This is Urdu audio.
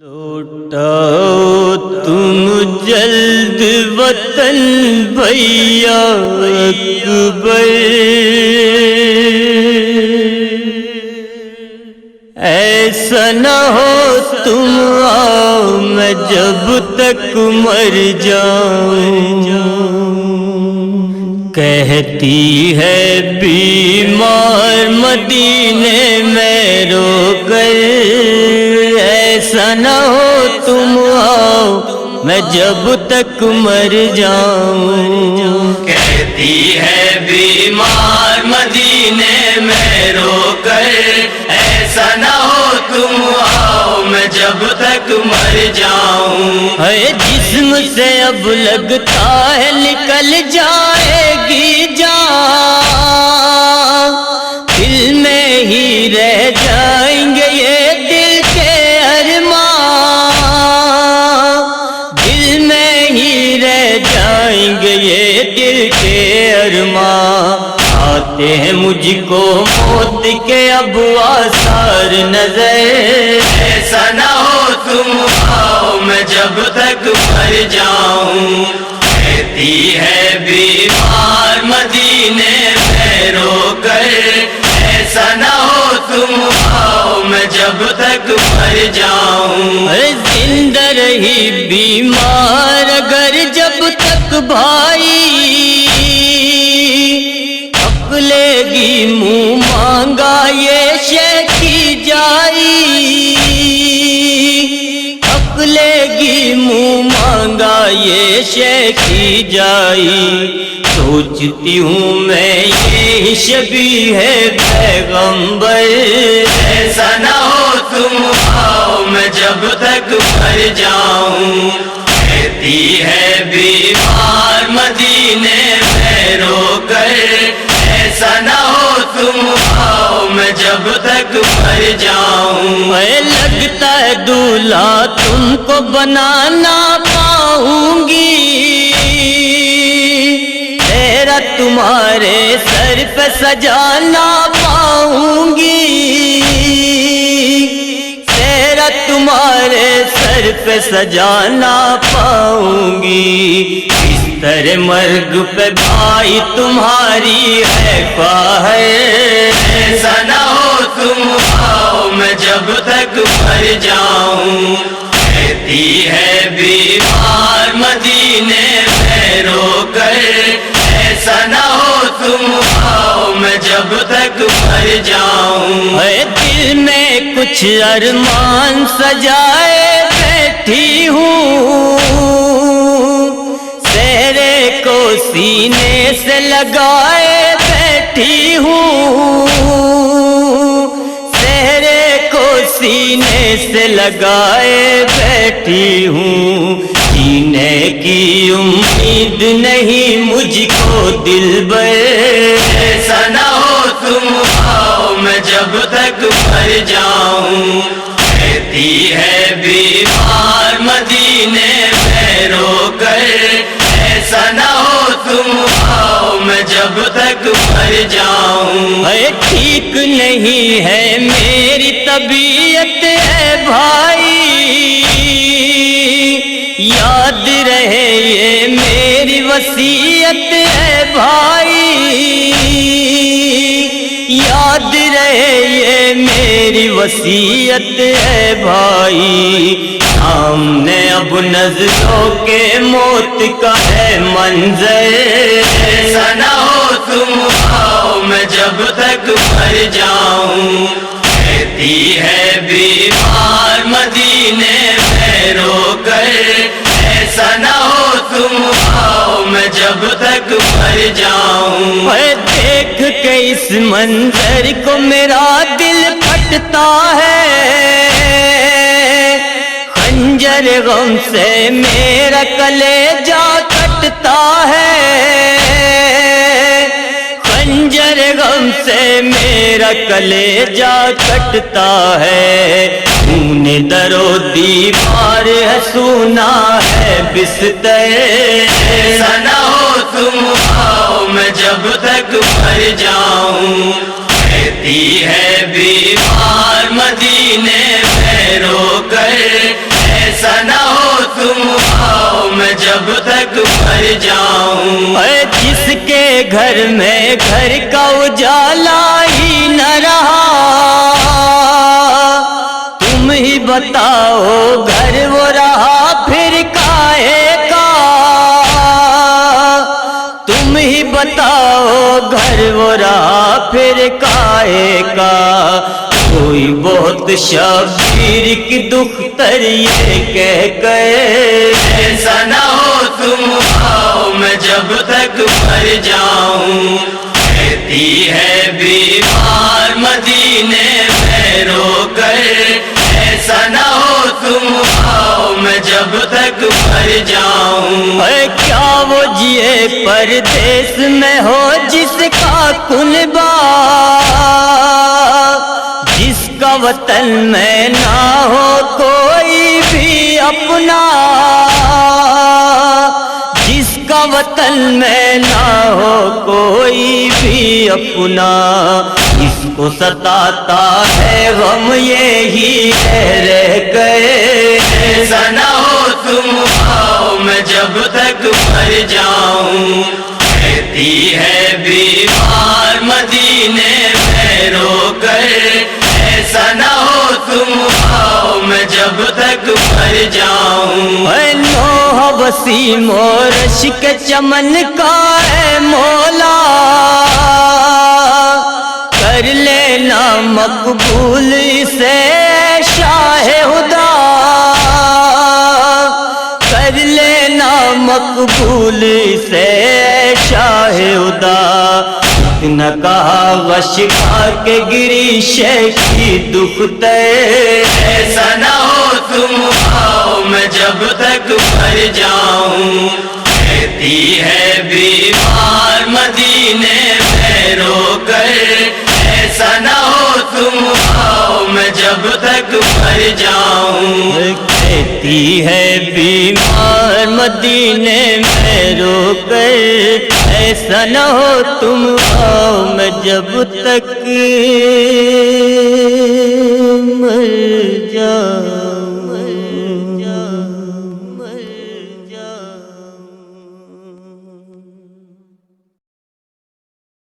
لوٹاؤ تم جلد وطن بھیا اکبر، ایسا نہ ہو تم آؤ میں جب تک مر جاؤں۔ کہتی ہے بیمار مدینے میں رو کر، ایسا نہ ہو تم آؤ میں جب تک مر جاؤں۔ کہتی ہے بیمار مدینے میں رو کر، ایسا نہ ہو تم آؤ میں جب تک مر جاؤں۔ ہے جسم سے اب لگتا ہے نکل جائے گی جان، دل میں ہی رہ جائیں گے یہ دل کے ارمان، دل میں ہی رہ جائیں گے یہ دل کے ارمان۔ آتے ہیں مجھ کو موت کے اب آثار نظر، ایسا نہ ہو تم آؤ میں جب تک مر جاؤں۔ کہتی ہے بیمار مدینے میں رو کر، ایسا نہ ہو تم آؤ میں جب تک مر جاؤں۔ زندہ رہی بیمار اگر جب تک بھائی، حق لے گی منہ مانگا یہ شے کی جائی، حق لے گی منہ مانگا یہ شے کی جائی۔ سوچتی ہوں میں یہ شبیہ ہے پیغمبر، ایسا نہ ہو تم آؤ میں جب تک مر جاؤں۔ کہتی ہے بیمار مدینے میں رو کر، ایسا نہ ہو تم آؤ میں جب تک مر جاؤں۔ میں لگتا ہے دولہا تم کو بنانا پاؤں گی، تیرا تمہارے سر پہ سجانا پاؤں گی، تیرا تمہارے سر پہ سجانا پاؤں گی۔ بستر مرگ پہ بھائی تمہاری ہے خواہش، ایسا نہ ہو تم آؤ میں جب تک مر جاؤں۔ کہتی ہے بیمار مدینے میں رو کر، ایسا نہ ہو تم آؤ میں جب تک مر جاؤں۔ اے دل میں کچھ ارمان سجائے بیٹھی ہوں، سہرے کو سینے سے لگائے بیٹھی ہوں، سہرے کو سینے سے لگائے بیٹھی ہوں۔ جینے کی امید نہیں مجھ کو دلبر، ایسا نہ ہو تم آؤ میں جب تک مر جاؤں۔ کہتی ہے بیمار مدینے میں رو کر، ایسا نہ ہو تم آؤ میں جب تک مر جاؤں۔ اے ٹھیک نہیں ہے میری طبیعت ہے بھائی، یاد رہے یہ میری وصیت ہے بھائی، یاد رہے یہ میری وصیت ہے بھائی۔ سامنے اب نظروں کے موت کا ہے منظر، ایسا نہ ہو تم آؤ میں جب تک مر جاؤں۔ کہتی ہے بیمار مدینے میں رو کر، ایسا نہ ہو تم آؤ میں جب تک مر جاؤں۔ اے دیکھ کے اس منظر کو میرا دل پھٹتا ہے، خنجر غم سے میرا کلیجہ کٹتا ہے، خنجر غم سے میرا کلیجہ کٹتا ہے۔ خون در و دیوار ہے سونا ہے بستر، ایسا نہ ہو تم آؤ میں جب تک مر جاؤں۔ کہتی ہے بیمار مدینے میں رو کر، ایسا نہ ہو تم آؤ میں جب تک مر جاؤں. اے جس کے گھر میں گھر کا اجالا ہی نہ رہا، تم ہی بتاؤ گھر وہ رہا پھر کاہے کا. تم ہی بتاؤ گھر وہ رہا پھر کاہے کا. کوئی بہت شبیر کی دختر یہ کہہ گئے، ایسا نہ ہو تم آؤ میں جب تک مر جاؤں. کہتی ہے بیمار مدینے میں رو کر، ایسا نہ ہو تم آؤ میں جب تک مر جاؤں. اے کیا وہ جیے پردیس میں ہو جس کا کنبہ، جس کا وطن میں نہ ہو کوئی بھی اپنا، جس کا وطن میں نہ ہو کوئی بھی اپنا. اس کو ستاتا ہے غم یہی رہ گئے. ایسا نہ ہو تم آؤ میں جب تک مر جاؤں. کہتی ہے بیمار مدینے میں رو کر، ایسا نہ ہو تم آؤ میں جب تک مر جاؤں. اے نوح وسیم و رشک چمن کا اے مولا، کر لینا مقبول اسے شاہ خدا، کر لینا مقبول اسے شاہ خدا. نہ کہا غش کھا کے گری شیخی دکھتے، ایسا نہ ہو تم آؤ میں جب تک مر جاؤں. کہتی ہے بیمار مدینے میں رو کر، ایسا نہ ہو تم آؤ میں جب تک مر جاؤں. کہتی ہے بیمار مدینے میں رو کر، ایسا نہ ہو تم آؤ میں جب تک مر جاؤں.